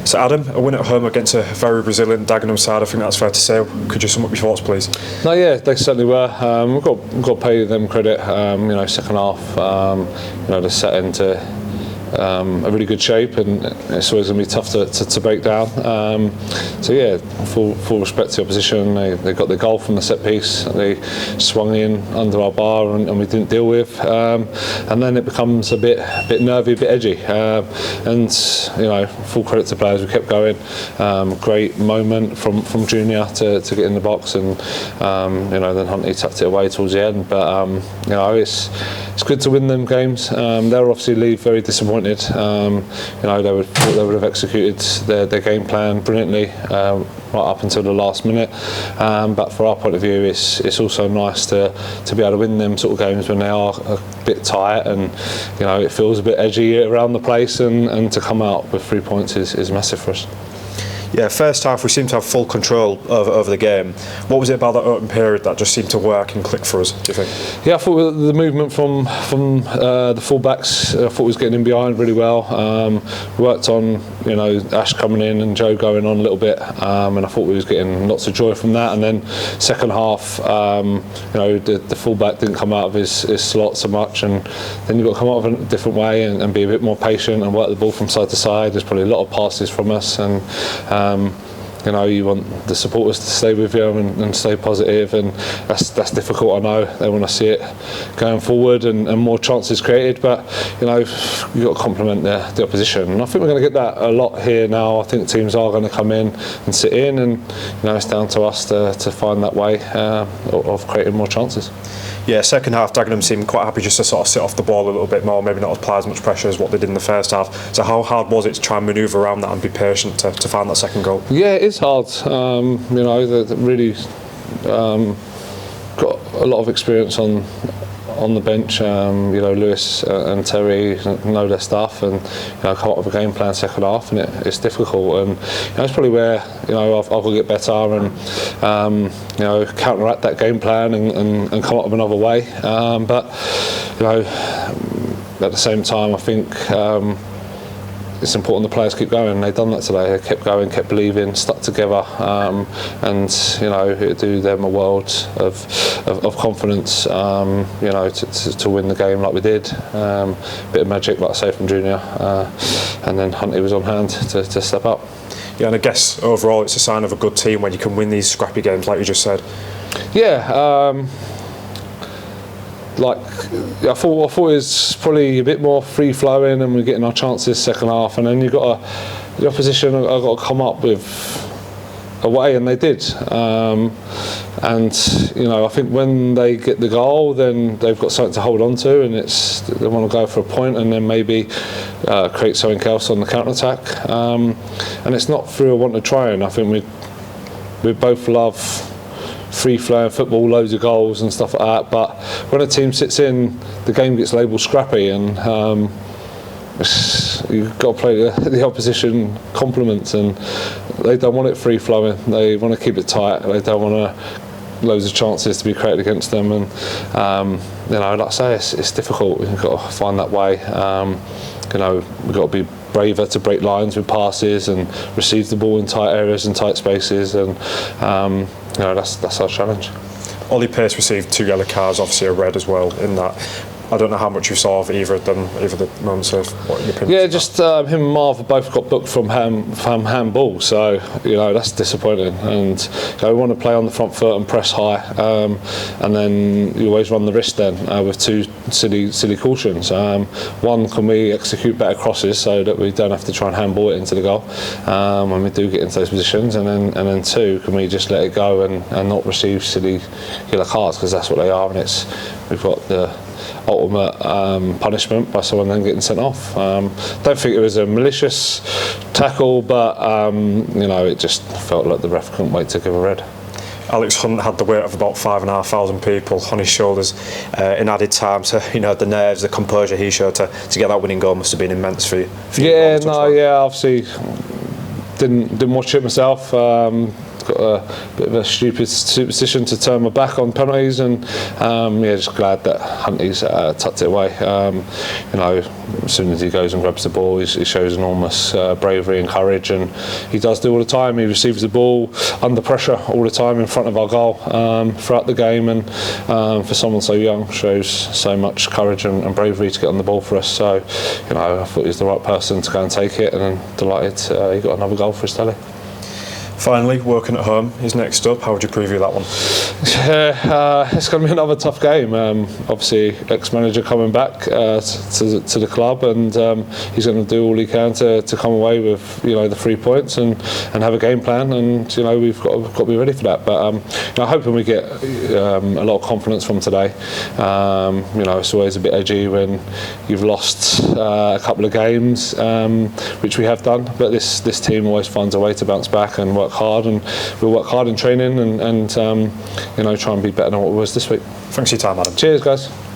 So Adam, a win at home against a very resilient Dagenham side, I think that's fair to say. Could you sum up your thoughts, please? No, yeah, they certainly were. We've got to pay them credit. Second half, they set into a really good shape, and it's always going to be tough to break down. Full respect to the opposition. They got the goal from the set piece. They swung in under our bar, and we didn't deal with. And then it becomes a bit nervy, a bit edgy. Full credit to players. We kept going. Great moment from Junior to get in the box, and then Huntley tucked it away towards the end. But it's good to win them games. They'll obviously leave very disappointed. They would have executed their game plan brilliantly right up until the last minute. But for our point of view, it's also nice to be able to win them sort of games when they are a bit tight and it feels a bit edgy around the place, and to come out with 3 points is massive for us. Yeah, first half we seemed to have full control over the game. What was it about that open period that just seemed to work and click for us, do you think? Yeah, I thought the movement from the full-backs, I thought was getting in behind really well. Worked on, Ash coming in and Joe going on a little bit, and I thought we was getting lots of joy from that. And then second half, the full-back didn't come out of his slot so much, and then you've got to come out of a different way and be a bit more patient and work the ball from side to side. There's probably a lot of passes from us, and you want the supporters to stay with you and stay positive, and that's difficult. I know they want to see it going forward and more chances created, but you've got to compliment the opposition, and I think we're going to get that a lot here now. I think teams are going to come in and sit in, and it's down to us to find that way of creating more chances. Yeah, second half Dagenham seemed quite happy just to sort of sit off the ball a little bit more, maybe not apply as much pressure as what they did in the first half. So how hard was it to try and manoeuvre around that and be patient to find that second goal? Yeah, it is hard. They really got a lot of experience on the bench. Lewis and Terry know their stuff, and come up with a game plan second half, and it's difficult, and it's probably where I've got to get better and counteract that game plan and come up with another way. But at the same time, I think it's important the players keep going. They've done that today. They kept going, kept believing, stuck together, and it do them a world of confidence. To win the game like we did. Bit of magic, like I say, from Junior, and then Huntley was on hand to step up. Yeah, and I guess overall it's a sign of a good team when you can win these scrappy games, like you just said. Yeah. I thought it was probably a bit more free flowing, and we're getting our chances second half, and then the opposition have got to come up with a way, and they did. I think when they get the goal, then they've got something to hold on to, and they want to go for a point and then maybe create something else on the counter attack. And it's not through a want of trying. I think we both love free-flowing football, loads of goals and stuff like that, but when a team sits in, the game gets labelled scrappy, and you've got to play the opposition compliments, and they don't want it free-flowing. They want to keep it tight. They don't want loads of chances to be created against them, and like I say, it's difficult. We've got to find that way. We've got to be braver to break lines with passes and receive the ball in tight areas and tight spaces, and that's our challenge. Ollie Pace received 2 yellow cards, obviously a red as well in that. I don't know how much you saw of either of them, either the moments of what your opinion. Yeah, just him and Marv both got booked from handball, so that's disappointing. And we want to play on the front foot and press high, and then you always run the risk then with 2 silly cautions. One, can we execute better crosses so that we don't have to try and handball it into the goal when we do get into those positions, and then 2, can we just let it go and not receive silly yellow cards, because that's what they are, and we've got the ultimate punishment by someone then getting sent off. Don't think it was a malicious tackle, but it just felt like the ref couldn't wait to give a red. Alex Hunt had the weight of about 5,500 people on his shoulders in added time, so the nerves, the composure he showed to get that winning goal must have been immense for you. Obviously didn't watch it myself. got a bit of a stupid superstition to turn my back on penalties, and just glad that Hunty's tucked it away. As soon as he goes and grabs the ball, he shows enormous bravery and courage, and he does do all the time. He receives the ball under pressure all the time in front of our goal throughout the game, and for someone so young, shows so much courage and bravery to get on the ball for us. So, I thought he was the right person to go and take it, and I'm delighted he got another goal for his telly. Finally, working at home is next up. How would you preview that one? It's going to be another tough game. Obviously, ex-manager coming back to the club, and he's going to do all he can to come away with the 3 points and have a game plan. And we've got to be ready for that. But I'm hoping we get a lot of confidence from today. It's always a bit edgy when you've lost a couple of games, which we have done. But this team always finds a way to bounce back and work hard, and we'll work hard in training and try and be better than what we was this week. Thanks for your time, Adam. Cheers, guys.